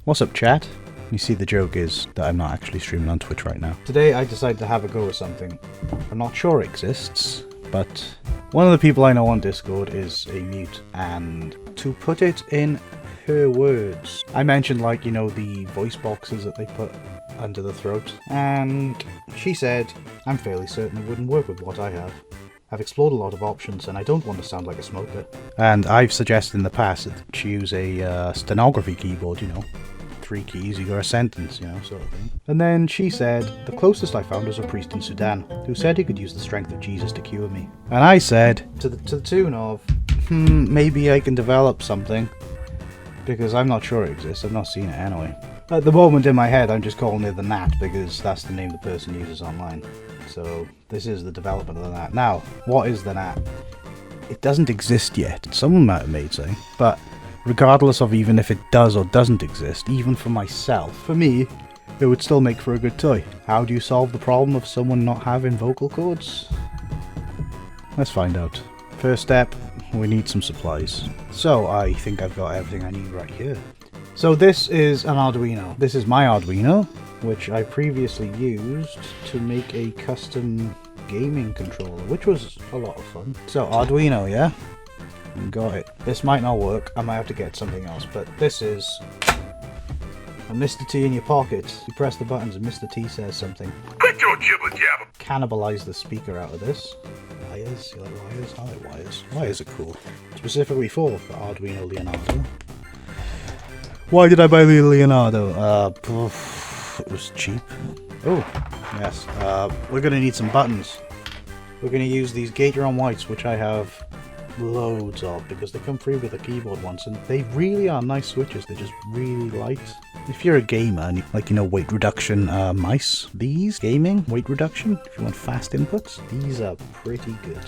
What's up, chat? You see, the joke is that I'm not actually streaming on Twitch right now. Today I decided to have a go at something I'm not sure exists, but one of the people I know on Discord is a mute, and to put it in her words, I mentioned, like, you know, the voice boxes that they put under the throat, and she said, I'm fairly certain it wouldn't work with what I have. I've explored a lot of options and I don't want to sound like a smoker. And I've suggested in the past that she use a stenography keyboard, you know. 3 keys, you got a sentence, you know, sort of thing. And then she said, the closest I found was a priest in Sudan, who said he could use the strength of Jesus to cure me. And I said, to the tune of, maybe I can develop something, because I'm not sure it exists, I've not seen it anyway. At the moment in my head, I'm just calling it the Gnat, because that's the name the person uses online. So this is the development of the Gnat. Now, what is the Gnat? It doesn't exist yet. Someone might have made something, but regardless of even if it does or doesn't exist, even for myself, for me, it would still make for a good toy. How do you solve the problem of someone not having vocal cords? Let's find out. First step, we need some supplies. So I think I've got everything I need right here. So this is an Arduino. This is my Arduino, which I previously used to make a custom gaming controller, which was a lot of fun. So Arduino, yeah? Got it. This might not work, I might have to get something else, but this is a Mr. T in your pocket. You press the buttons and Mr. T says something. Quit your jibber jabber. Cannibalize the speaker out of this. Wires? You like wires? I like wires. Wires are cool. Specifically for the Arduino Leonardo. Why did I buy the Leonardo? It was cheap. Oh, yes. We're gonna need some buttons. We're gonna use these Gateron whites, which I have loads of, because they come free with a keyboard once, and they really are nice switches. They're just really light. If you're a gamer and you like, you know, weight reduction mice, these gaming weight reduction, if you want fast inputs, these are pretty good.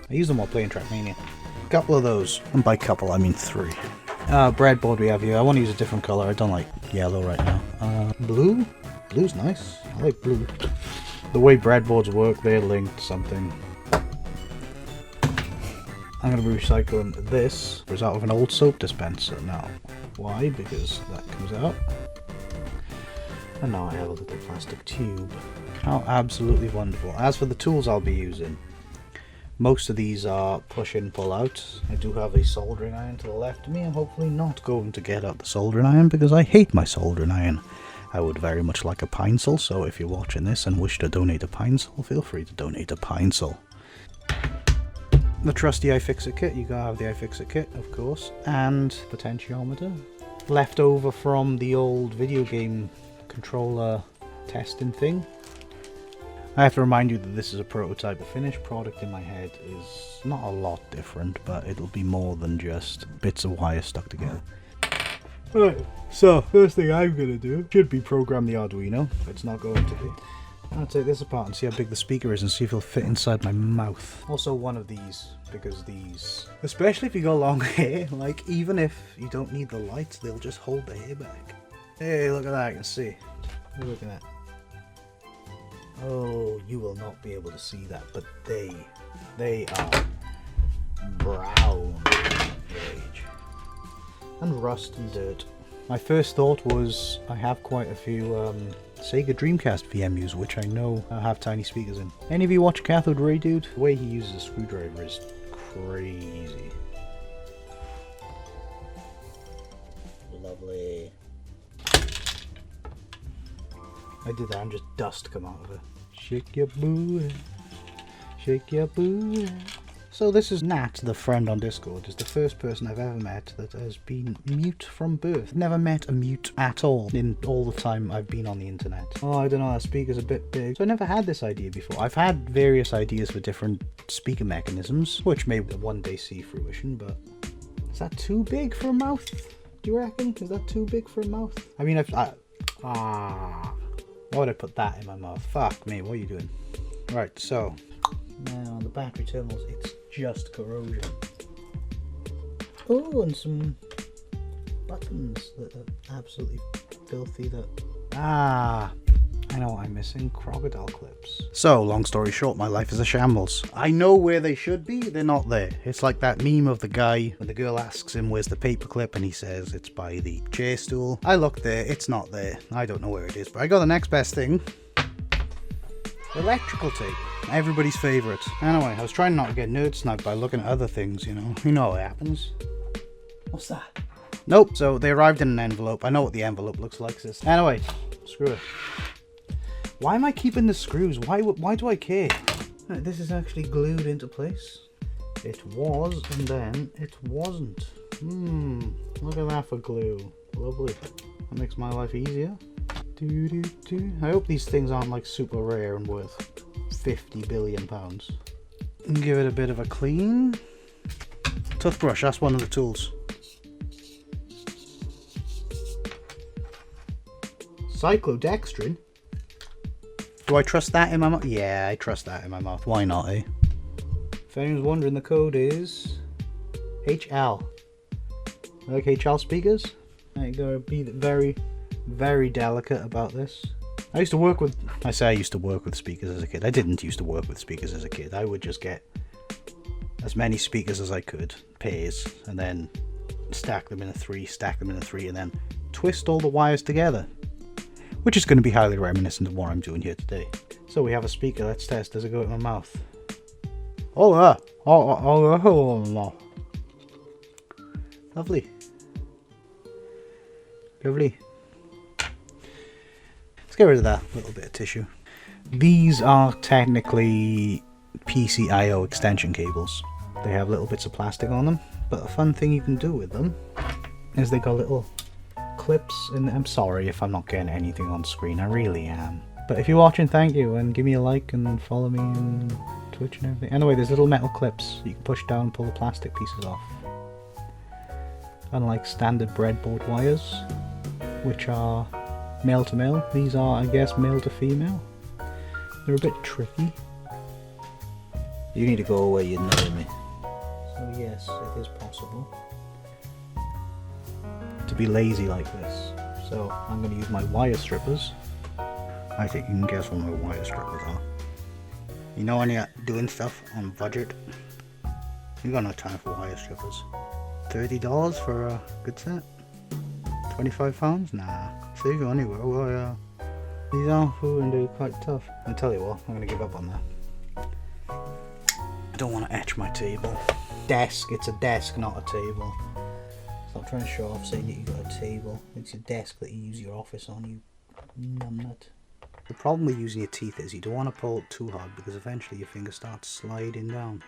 I use them while playing Trackmania. A couple of those, and by couple I mean 3. Breadboard we have here. I want to use a different color. I don't like yellow right now. Blue? Blue's nice. I like blue. The way breadboards work, they're linked something. I'm going to be recycling this. It was out of an old soap dispenser now. Why? Because that comes out. And now I have a little plastic tube. How absolutely wonderful. As for the tools I'll be using, most of these are push in, pull out. I do have a soldering iron to the left of me. I'm hopefully not going to get out the soldering iron because I hate my soldering iron. I would very much like a pencil, so if you're watching this and wish to donate a pencil, feel free to donate a pencil. The trusty iFixit kit, you gotta have the iFixit kit, of course, and potentiometer. Left over from the old video game controller testing thing. I have to remind you that this is a prototype. The finished product in my head is not a lot different, but it'll be more than just bits of wire stuck together. Right, so first thing I'm gonna do should be program the Arduino. It's not going to be. I'll take this apart and see how big the speaker is and see if it'll fit inside my mouth. Also one of these, because these, especially if you got long hair, like even if you don't need the lights, they'll just hold the hair back. Hey, look at that, I can see. Look at that. Oh, you will not be able to see that, but they are brown rage. And rust and dirt. My first thought was, I have quite a few Sega Dreamcast VMUs, which I know have tiny speakers in. Any of you watch Cathode Ray Dude? The way he uses a screwdriver is crazy. Lovely. I did that and just dust come out of it. Shake your booty, shake your booty. So this is Nat, the friend on Discord, is the first person I've ever met that has been mute from birth. Never met a mute at all in all the time I've been on the internet. Oh, I don't know, that speaker's a bit big. So I never had this idea before. I've had various ideas for different speaker mechanisms, which may one day see fruition, but is that too big for a mouth? Do you reckon? Is that too big for a mouth? I mean, why would I put that in my mouth? Fuck me, what are you doing? Right, so now on the battery terminals, it's just corrosion. Oh, and some buttons that are absolutely filthy. I know I'm missing crocodile clips. So, long story short, my life is a shambles. I know where they should be, they're not there. It's like that meme of the guy when the girl asks him where's the paperclip and he says it's by the chair stool. I looked there, it's not there. I don't know where it is, but I got the next best thing. Electrical tape. Everybody's favourite. Anyway, I was trying not to get nerd sniped by looking at other things, you know. You know what happens. What's that? Nope, so they arrived in an envelope. I know what the envelope looks like, sis. Anyway, screw it. Why am I keeping the screws? Why do I care? Right, this is actually glued into place. It was, and then it wasn't. Look at that for glue. Lovely. That makes my life easier. I hope these things aren't like super rare and worth 50 billion pounds. Give it a bit of a clean. Toothbrush, that's one of the tools. Cyclodextrin? Do I trust that in my mouth? Yeah, I trust that in my mouth. Why not, eh? If anyone's wondering, the code is HL. Like HL speakers? I gotta be very, very delicate about this. I used to work with... I say I used to work with speakers as a kid. I didn't used to work with speakers as a kid. I would just get as many speakers as I could, pairs, and then stack them in a three, and then twist all the wires together. Which is going to be highly reminiscent of what I'm doing here today. So we have a speaker. Let's test. Does it go in my mouth? Oh, lovely. Lovely. Let's get rid of that little bit of tissue. These are technically PCIO extension cables. They have little bits of plastic on them, but a fun thing you can do with them is they got little clips in them. I'm sorry if I'm not getting anything on screen, I really am. But if you're watching, thank you, and give me a like and follow me on Twitch and everything. Anyway, there's little metal clips you can push down and pull the plastic pieces off. Unlike standard breadboard wires, which are male to male, these are, I guess, male to female. They're a bit tricky. You need to go away, you know me. So yes, it is possible to be lazy like this. So I'm going to use my wire strippers. I think you can guess what my wire strippers are. You know, when you're doing stuff on budget, you got no time for wire strippers. $30 for a good set? 25 pounds? Nah. So you go anywhere. Well, these are food and they're quite tough. I tell you what, I'm going to give up on that. I don't want to etch my table. Desk, it's a desk, not a table. Stop trying to show off saying that you got a table. It's a desk that you use your office on, you numbnut. The problem with using your teeth is you don't want to pull it too hard because eventually your finger starts sliding down.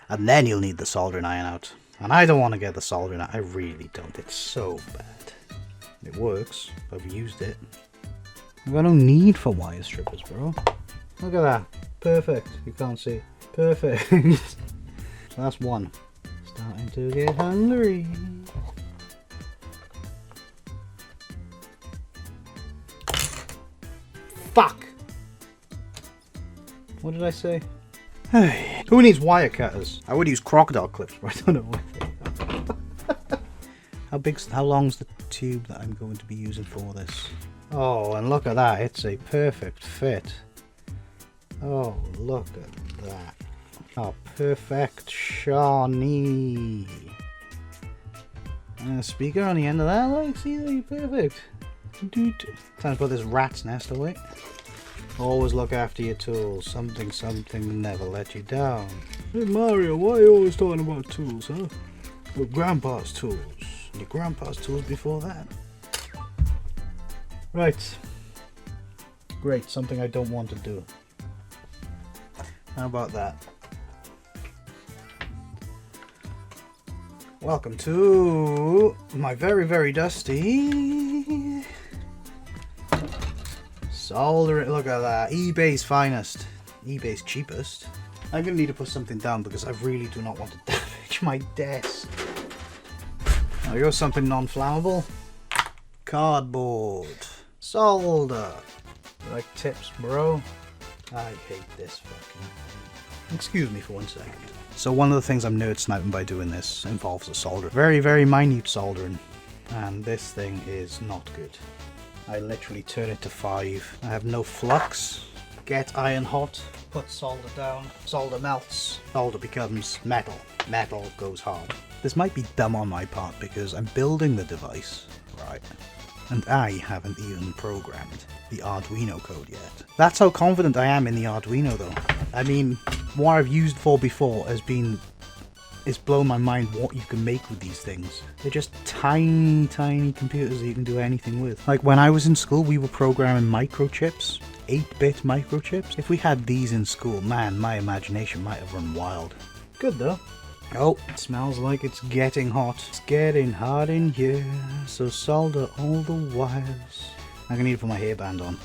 And then you'll need the soldering iron out. And I don't want to get the soldering iron. I really don't. It's so bad. It works. I've used it. I've got no need for wire strippers, bro. Look at that. Perfect. You can't see. Perfect. So that's one. Starting to get hungry. Fuck! What did I say? Hey, who needs wire cutters? I would use crocodile clips, but I don't know why. How long's the tube that I'm going to be using for this? Oh, and look at that, it's a perfect fit. Oh, look at that. Oh, perfect shiny. And a speaker on the end of that, like, see, like, perfect. Time to put this rat's nest away. Always look after your tools. Something will never let you down. Hey Mario, why are you always talking about tools, huh? Well, Grandpa's tools. And your Grandpa's tools before that. Right. Great, something I don't want to do. How about that? Welcome to my very, very dusty soldering. Look at that. eBay's finest. eBay's cheapest. I'm going to need to put something down because I really do not want to damage my desk. Now here's something non-flammable. Cardboard. Solder. Like tips, bro. I hate this fucking thing. Excuse me for 1 second. So one of the things I'm nerd sniping by doing this involves a solder. Very, very minute soldering. And this thing is not good. I literally turn it to 5. I have no flux. Get iron hot, put solder down, solder melts, solder becomes metal, metal goes hard. This might be dumb on my part because I'm building the device, right, and I haven't even programmed the Arduino code yet. That's how confident I am in the Arduino though. I mean, what I've used for before has been, it's blown my mind what you can make with these things. They're just tiny, tiny computers that you can do anything with. Like when I was in school, we were programming microchips. 8-bit microchips. If we had these in school, man, my imagination might have run wild. Good though. Oh, it smells like it's getting hot. It's getting hot in here, so solder all the wires. I'm gonna need to put my hairband on.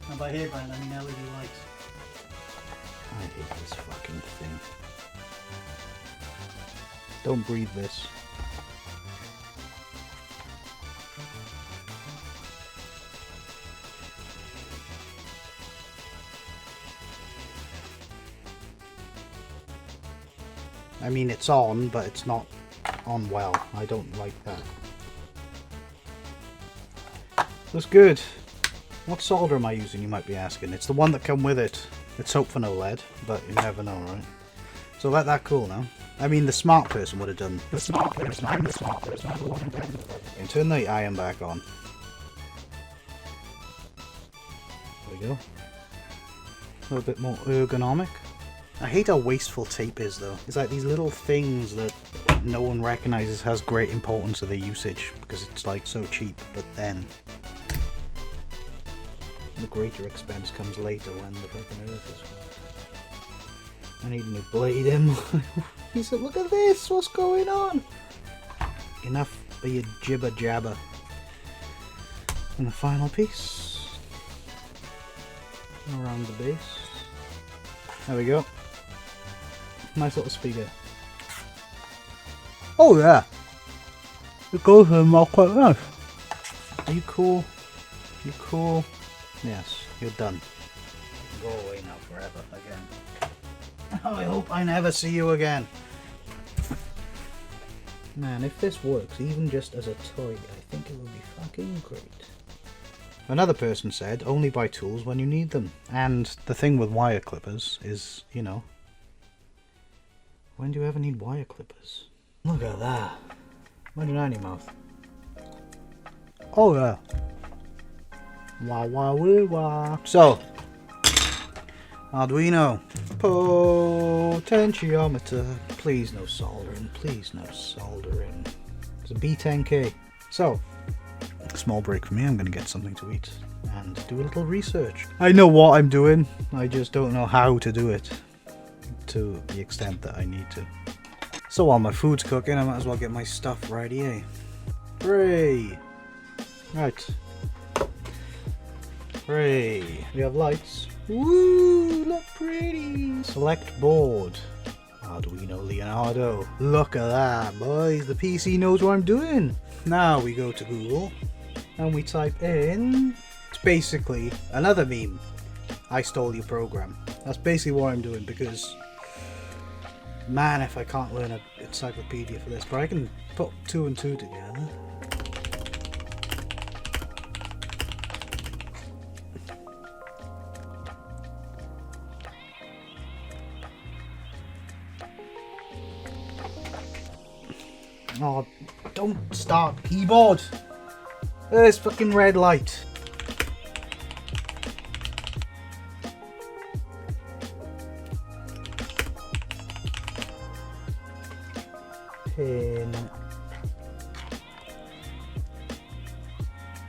And by hairband, I mean LED lights. I hate this fucking thing. Don't breathe this. I mean, it's on, but it's not on well. I don't like that. Looks good. What solder am I using, you might be asking? It's the one that come with it. Let's hope for no lead, but you never know, right? So let that cool now. I mean, the smart person would have done. The smart person, I'm the smart person. And turn the iron back on. There we go. A little bit more ergonomic. I hate how wasteful tape is though. It's like these little things that no one recognizes has great importance to their usage because it's like so cheap, but then the greater expense comes later when the fucking earth is. I need a new blade in. He said, look at this, what's going on? Enough of your jibber jabber. And the final piece. Around the base. There we go. Nice little speaker. Oh yeah! It goes in more quite nice. Are you cool? You cool? Yes, you're done. Go away now forever again. I hope I never see you again. Man, if this works, even just as a toy, I think it would be fucking great. Another person said, only buy tools when you need them. And the thing with wire clippers is, you know, when do you ever need wire clippers? Look at that. Imagine any mouth. Oh yeah. Wah wah wah wah. So, Arduino. Potentiometer. Please no soldering. Please no soldering. It's a B10K. So, small break for me. I'm going to get something to eat and do a little research. I know what I'm doing. I just don't know how to do it to the extent that I need to. So while my food's cooking, I might as well get my stuff ready, eh? Hooray! Right. Hooray! We have lights. Woo! Look pretty! Select board. Arduino Leonardo. Look at that, boys. The PC knows what I'm doing. Now we go to Google and we type in. It's basically another meme. I stole your program. That's basically what I'm doing because, man, if I can't learn an encyclopedia for this, but I can put 2 and 2 together. Oh, don't start keyboard! There's fucking red light. Pin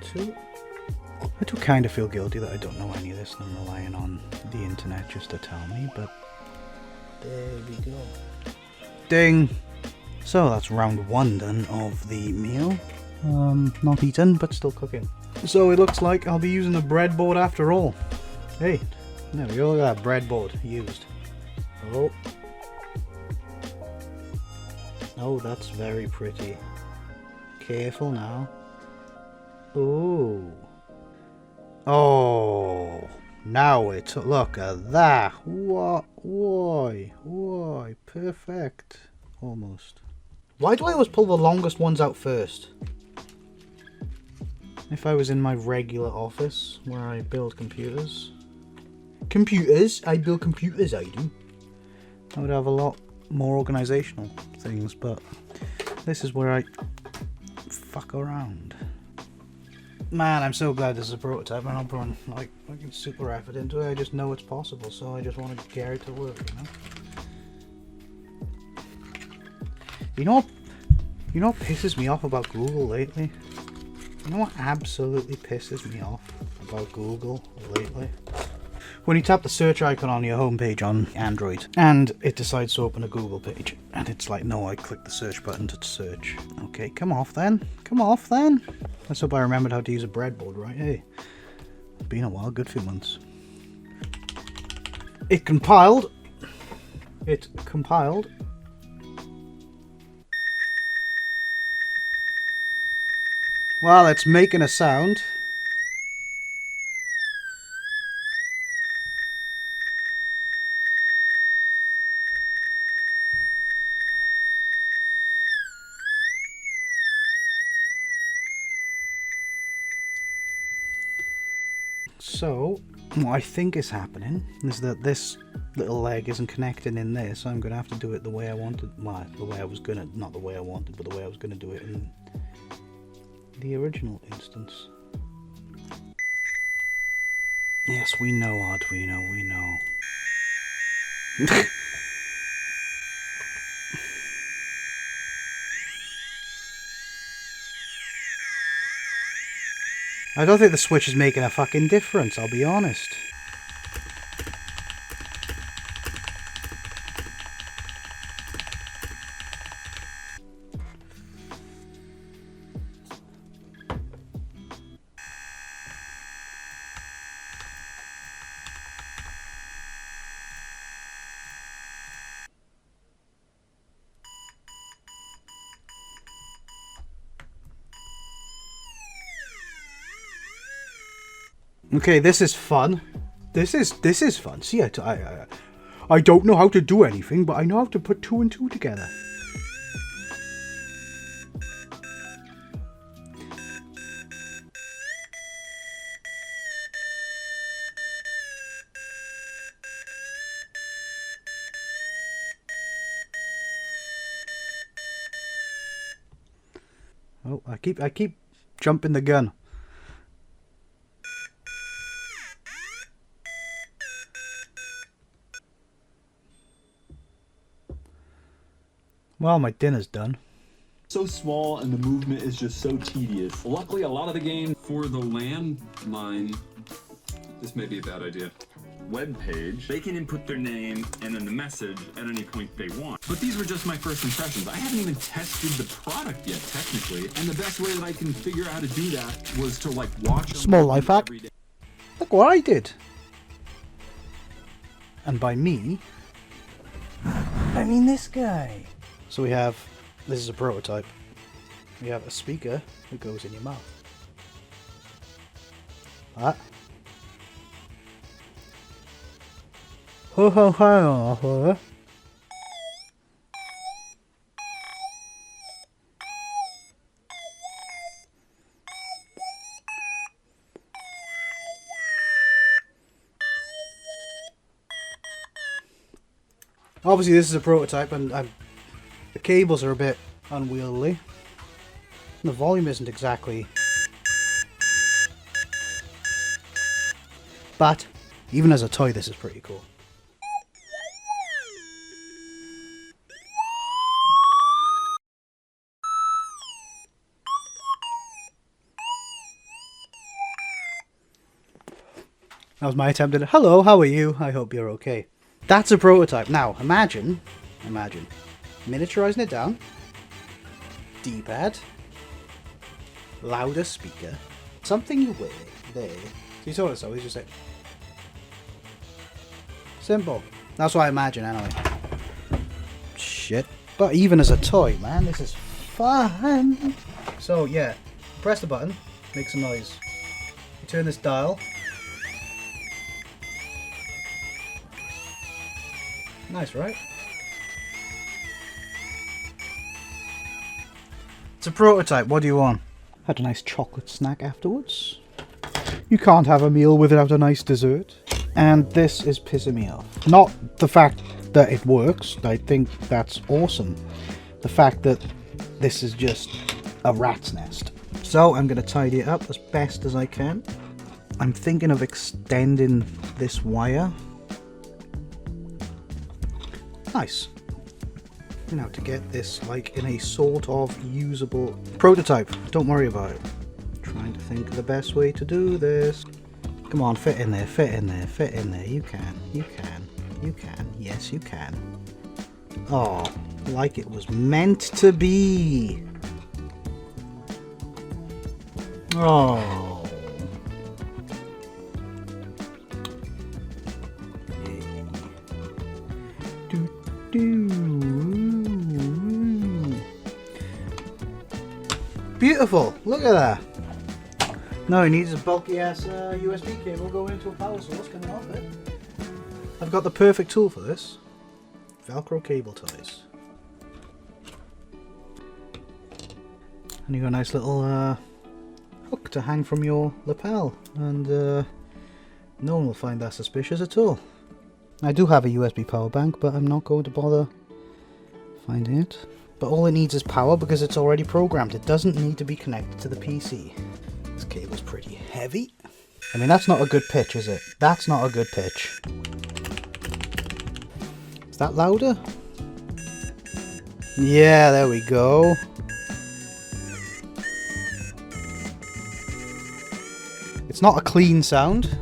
2. I do kind of feel guilty that I don't know any of this and I'm relying on the internet just to tell me, but there we go. Ding! So that's round 1 done of the meal. Not eaten, but still cooking. So it looks like I'll be using a breadboard after all. Hey, there we go, look at that breadboard used. Oh. Oh, that's very pretty. Careful now. Ooh. Oh, now it's, look at that. What? Why? Why? Perfect. Almost. Why do I always pull the longest ones out first? If I was in my regular office where I build computers. Computers? I build computers, I do. I would have a lot more organizational things, but this is where I fuck around. Man, I'm so glad this is a prototype. I'm not putting like fucking super effort into it. I just know it's possible, so I just want to get it to work, you know? You know what pisses me off about Google lately? You know what absolutely pisses me off about Google lately? When you tap the search icon on your homepage on Android and it decides to open a Google page and it's like, no, I click the search button to search. Okay, come off then. Come off then. Let's hope I remembered how to use a breadboard, right? Hey, it's been a while, good few months. It compiled. Well, it's making a sound. So, what I think is happening is that this little leg isn't connecting in there, so I'm going to have to do it the way I wanted. Well, the way I was going to, not the way I wanted, but the way I was going to do it in the original instance. Yes, we know, Arduino, we know. I don't think the switch is making a fucking difference, I'll be honest. Okay, this is fun. This is fun. See, I don't know how to do anything, but I know how to put 2 and 2 together. Oh, I keep jumping the gun. Well, my dinner's done. So small and the movement is just so tedious. Luckily, a lot of the game for the landline, this may be a bad idea. Web page, they can input their name and then the message at any point they want. But these were just my first impressions. I haven't even tested the product yet, technically. And the best way that I can figure out how to do that was to like watch them Small life hack. every day. Look what I did. And by me, I mean this guy. So we have, this is a prototype. We have a speaker that goes in your mouth. That. Ho ho ho ho. Obviously this is a prototype and the cables are a bit unwieldy. The volume isn't exactly. But even as a toy this is pretty cool. That was my attempt at hello, how are you? I hope you're okay. That's a prototype. Now, imagine miniaturizing it down. D-pad. Louder speaker. Something you wear there. So you told us so, he's just like simple. That's what I imagine anyway. Shit. But even as a toy, man, this is fun. So yeah, press the button, make some noise. You turn this dial. Nice, right? It's a prototype, what do you want? Had a nice chocolate snack afterwards. You can't have a meal without a nice dessert. And this is pissing me off. Not the fact that it works, I think that's awesome. The fact that this is just a rat's nest. So I'm going to tidy it up as best as I can. I'm thinking of extending this wire. Nice. Now to get this like in a sort of usable prototype. Don't worry about it. Trying to think of the best way to do this. Come on, fit in there, fit in there, fit in there. You can, you can, you can. Yes, you can. Oh, like it was meant to be. Oh. Do, do. Beautiful. Look at that. No, it needs a bulky ass USB cable going into a power source coming off it. I've got the perfect tool for this. Velcro cable ties. And you got a nice little hook to hang from your lapel, and no one will find that suspicious at all. I do have a USB power bank, but I'm not going to bother finding it. But all it needs is power because it's already programmed. It doesn't need to be connected to the PC. This cable's pretty heavy. I mean, that's not a good pitch, is it? That's not a good pitch. Is that louder? Yeah, there we go. It's not a clean sound,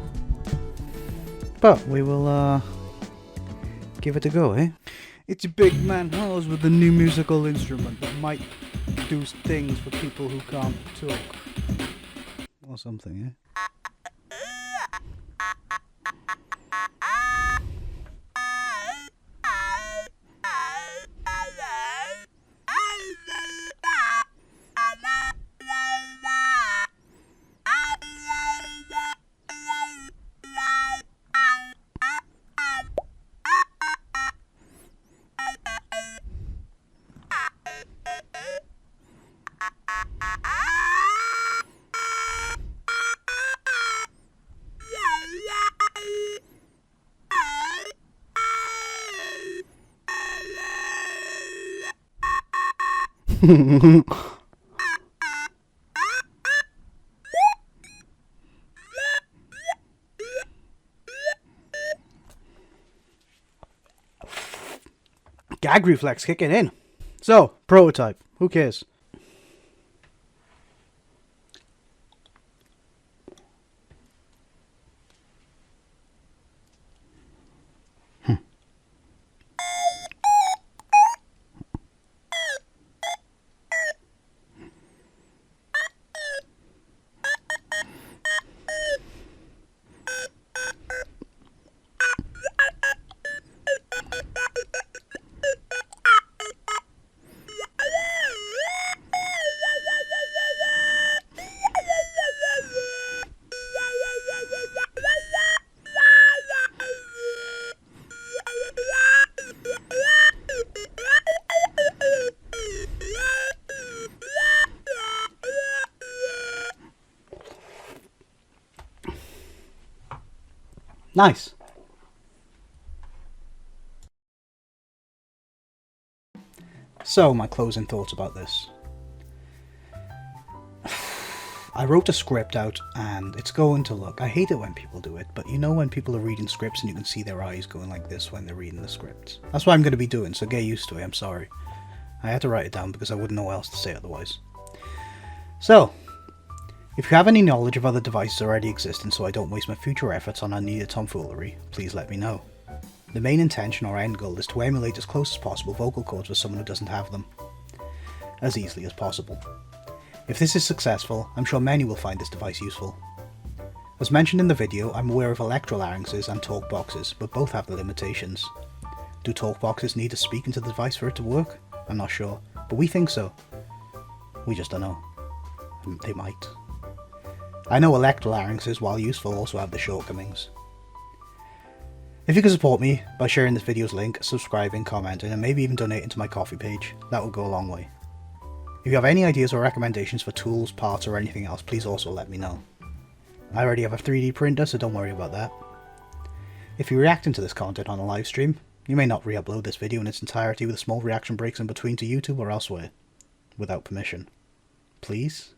but we will give it a go, eh? It's a big man Halls with a new musical instrument that might do things for people who can't talk. Or something, eh? Gag reflex kicking in. So, prototype. Who cares? Nice. So, my closing thoughts about this. I wrote a script out and it's going to look... I hate it when people do it, but you know when people are reading scripts and you can see their eyes going like this when they're reading the scripts. That's what I'm going to be doing, so get used to it, I'm sorry. I had to write it down because I wouldn't know what else to say otherwise. So, if you have any knowledge of other devices already existing so I don't waste my future efforts on unneeded tomfoolery, please let me know. The main intention or end goal is to emulate as close as possible vocal cords for someone who doesn't have them, as easily as possible. If this is successful, I'm sure many will find this device useful. As mentioned in the video, I'm aware of electrolarynxes and talk boxes, but both have their limitations. Do talk boxes need to speak into the device for it to work? I'm not sure, but we think so. We just don't know. They might. I know electrolarynxes, while useful, also have their shortcomings. If you can support me by sharing this video's link, subscribing, commenting, and maybe even donating to my Ko-fi page, that would go a long way. If you have any ideas or recommendations for tools, parts, or anything else, please also let me know. I already have a 3D printer, so don't worry about that. If you're reacting to this content on a live stream, you may not re-upload this video in its entirety with small reaction breaks in between to YouTube or elsewhere, without permission. Please?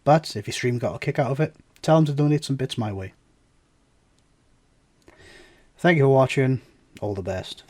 But if your stream got a kick out of it, tell them to donate some bits my way. Thank you for watching, all the best.